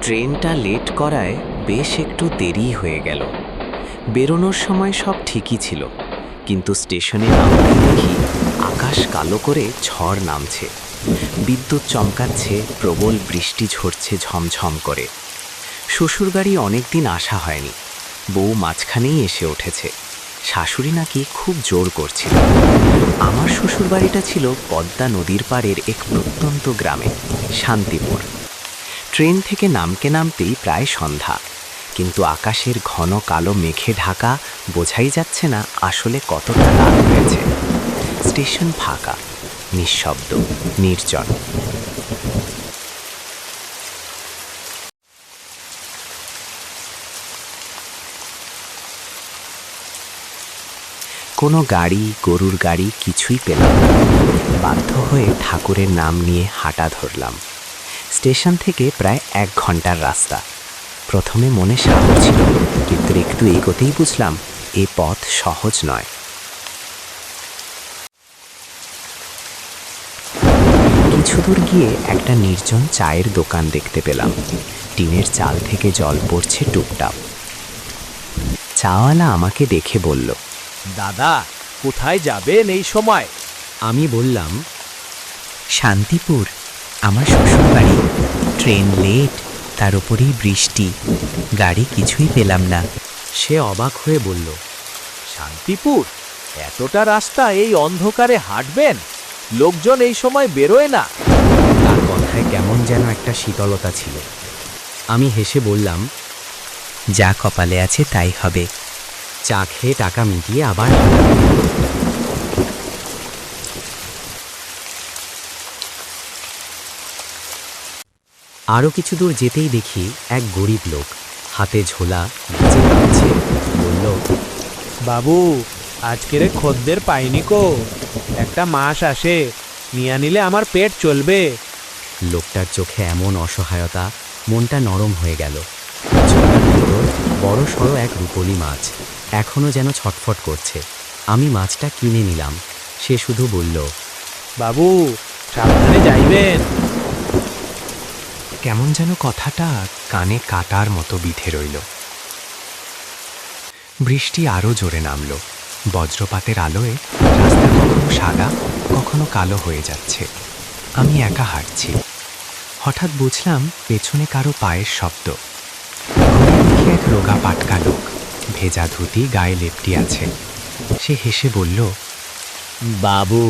ট্রেনটা লেট করায় বেশ একটু দেরি হয়ে গেল। বেরোনোর সময় সব ঠিকই ছিল, কিন্তু স্টেশনে নামতেই দেখি আকাশ কালো করে ঝড় নামছে, বিদ্যুৎ চমকাচ্ছে, প্রবল বৃষ্টি ঝরছে ঝমঝম করে। শ্বশুরবাড়ি অনেকদিন আসা হয়নি, বউ মাঝখানেই এসে উঠেছে। শাশুড়ি নাকি খুব জোর করছিল। আমার শ্বশুরবাড়িটা ছিল পদ্মা নদীর পাড়ের এক প্রত্যন্ত গ্রামে, শান্তিপুর। ট্রেন থেকে নামতেই প্রায় সন্ধ্যা, কিন্তু আকাশের ঘন কালো মেঘে ঢাকা, বোঝাই যাচ্ছে না আসলে কতটা রাত হয়েছে। স্টেশন ফাঁকা, নিঃশব্দ, নির্জন। কোনো গাড়ি, গরুর গাড়ি কিছুই পেলাম না। বাধ্য হয়ে ঠাকুরের নাম নিয়ে হাঁটা ধরলাম। স্টেশন থেকে প্রায় 1 ঘন্টার রাস্তা। প্রথমে মনে সাহস ছিল, কিন্তু একটু এগোতেই বুঝলাম এ পথ সহজ নয়। কিছু দূর গিয়ে একটা নির্জন চায়ের দোকান দেখতে পেলাম। টিনের চাল থেকে জল পড়ছে টুপটাপ। চাওয়ালা আমাকে দেখে বলল, দাদা, কোথায় যাবেন এই সময়? আমি বললাম, শান্তিপুর, আমার শ্বশুরবাড়ি। ট্রেন লেট, তার উপরেই বৃষ্টি, গাড়ি কিছুই পেলাম না। সে অবাক হয়ে বলল, শান্তিপুর? এতটা রাস্তা এই অন্ধকারে হাঁটবেন? লোকজন এই সময় বেরোয় না। তার কথায় কেমন যেন একটা শীতলতা ছিল। আমি হেসে বললাম, যা কপালে আছে তাই হবে। চা খেয়ে টাকা মিটিয়ে আবার আরও কিছু দূর যেতেই দেখি এক গরিব লোক, হাতে ঝোলা, ভিজে কাঁদছে। বলল, বাবু, আজকের খদ্দের পাইনি কো। একটা মাস আসে, নিয়ে নিলে আমার পেট চলবে। লোকটার চোখে এমন অসহায়তা, মনটা নরম হয়ে গেল। ঝোলার ভিতর বড় সড়ো এক রুপোলি মাছ, এখনও যেন ছটফট করছে। আমি মাছটা কিনে নিলাম। সে শুধু বলল, বাবু, সাবধানে যাইবেন। কেমন যেন কথাটা কানে কাটার মতো বিঁধে রইল। বৃষ্টি আরও জোরে নামল। বজ্রপাতের আলোয় রাস্তা কখনো সাদা, কখনো কালো হয়ে যাচ্ছে। আমি একা হাঁটছি। হঠাৎ বুঝলাম পেছনে কারো পায়ের শব্দ। ঘুরে দেখি এক রোগা পাটকা লোক, ভেজা ধুতি, গায়ে লেপটি আছে। সে হেসে বলল, বাবু,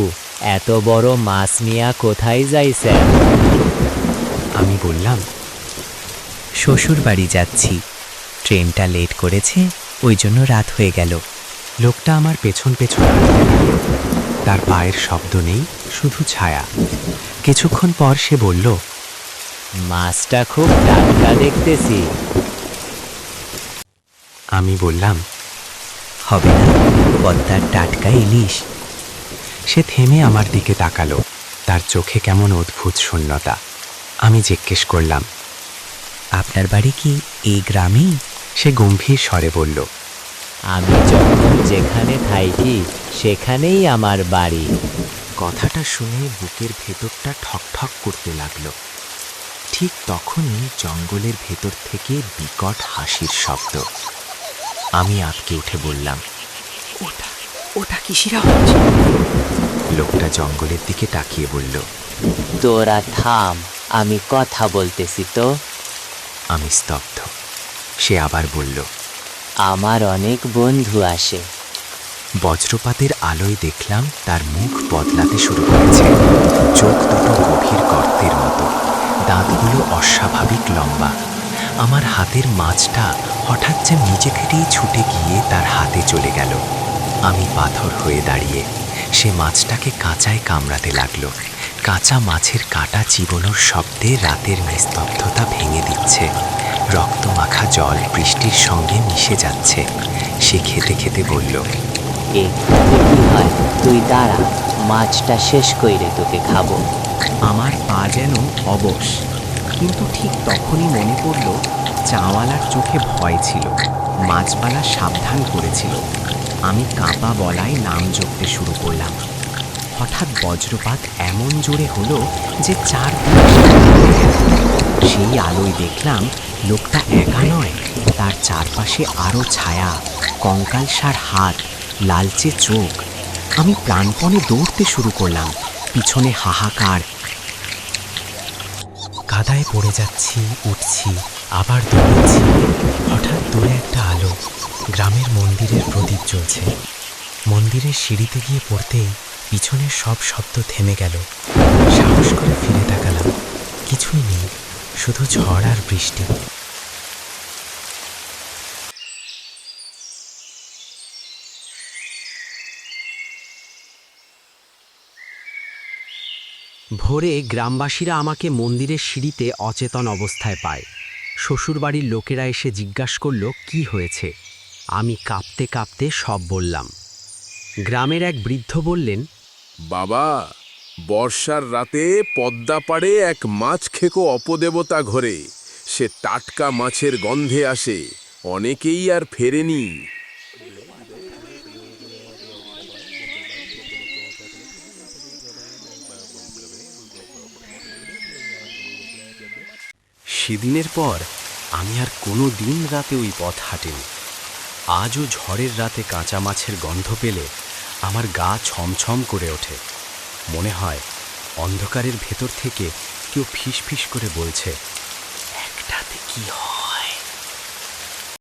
এত বড় মাছ নিয়া কোথায় যাইছেন? আমি বললাম, শ্বশুর বাড়ি যাচ্ছি, ট্রেনটা লেট করেছে, ওই জন্য রাত হয়ে গেল। লোকটা আমার পেছন পেছন হাঁটতে লাগল। তার পায়ের শব্দ নেই, শুধু ছায়া। কিছুক্ষণ পর সে বলল, মাছটা খুব টাটকা দেখতেছি। আমি বললাম, হবে না, পদ্মার টাটকা ইলিশ। সে থেমে আমার দিকে তাকালো, তার চোখে কেমন অদ্ভুত শূন্যতা। আমি জিজ্ঞেস করলাম, আপনার বাড়ি কি এই গ্রামেই? সে গম্ভীর স্বরে বলল, আমি যখন যেখানে থাকি সেখানেই আমার বাড়ি। কথাটা শুনে বুকের ভেতরটা ঠকঠক করতে লাগলো। ঠিক তখনই জঙ্গলের ভেতর থেকে বিকট হাসির শব্দ। আমি আটকে উঠে বললাম, ওটা ওটা কিসের আওয়াজ? লোকটা জঙ্গলের দিকে তাকিয়ে বলল, তোরা থাম, আমি কথা বলতেছি তো। আমি স্তব্ধ। সে আবার বলল, আমার অনেক বন্ধু আসে। বজ্রপাতের আলোয় দেখলাম তার মুখ বদলাতে শুরু করেছে। চোখ দুটো গভীর গর্তের মতো, দাঁতগুলো অস্বাভাবিক লম্বা। আমার হাতের মাছটা হঠাৎ যেন নিজে থেকেই ছুটে গিয়ে তার হাতে চলে গেল। আমি পাথর হয়ে দাঁড়িয়ে। সে মাছটাকে কাঁচায় কামড়াতে লাগলো। কাঁচা মাছের কাঁটা চিবোনোর শব্দে রাতের নিস্তব্ধতা ভেঙে দিচ্ছে। রক্তমাখা জল বৃষ্টির সঙ্গে মিশে যাচ্ছে। সে খেতে খেতে বলল, একটাতে কি হয়, তুই দাঁড়া, মাছটা শেষ কইরে তোকে খাবো। আমার পা যেন অবশ। কিন্তু ঠিক তখনই মনে পড়ল, চাওয়ালার চোখে ভয় ছিল, মাছবালা সাবধান করেছিল। আমি কাঁপা গলায় নাম জপতে শুরু করলাম। হঠাৎ বজ্রপাত এমন জোরে হলো যে চারদিকে সেই আলোয় দেখলাম লোকটা একা নয়, তার চারপাশে আরও ছায়া, কঙ্কালসার হাত, লালচে চোখ। আমি প্রাণপণে দৌড়তে শুরু করলাম, পিছনে হাহাকার। কাদায় পড়ে যাচ্ছি, উঠছি, আবার দৌড়াচ্ছি। হঠাৎ দূরে একটা আলো, গ্রামের মন্দিরের প্রদীপ জ্বলছে। মন্দিরের সিঁড়িতে গিয়ে পড়তেই পিছনের সব শব্দ থেমে গেল। সাহস করে ফিরে তাকালাম, কিছুই নেই, শুধু ঝড় আর বৃষ্টি। ভোরে গ্রামবাসীরা আমাকে মন্দিরের সিঁড়িতে অচেতন অবস্থায় পায়। শ্বশুরবাড়ির লোকেরা এসে জিজ্ঞাসা করল কি হয়েছে। আমি কাঁপতে কাঁপতে সব বললাম। গ্রামের এক বৃদ্ধ বললেন, বাবা, বর্ষার রাতে পদ্মা পাড়ে এক মাছ খেকো অপদেবতা ঘরে। সে টাটকা মাছের গন্ধে আসে, অনেকেই আর ফেরেনি। সেদিনের পর আমি আর কোনো দিন রাতে ওই পথ হাঁটিনি। আজও ঝড়ের রাতে কাঁচা মাছের গন্ধ পেলে আমার গা ছমছম করে ওঠে। মনে হয় অন্ধকারের ভেতর থেকে কেউ ফিস ফিস করে বলছে, একটাতে কি হয়।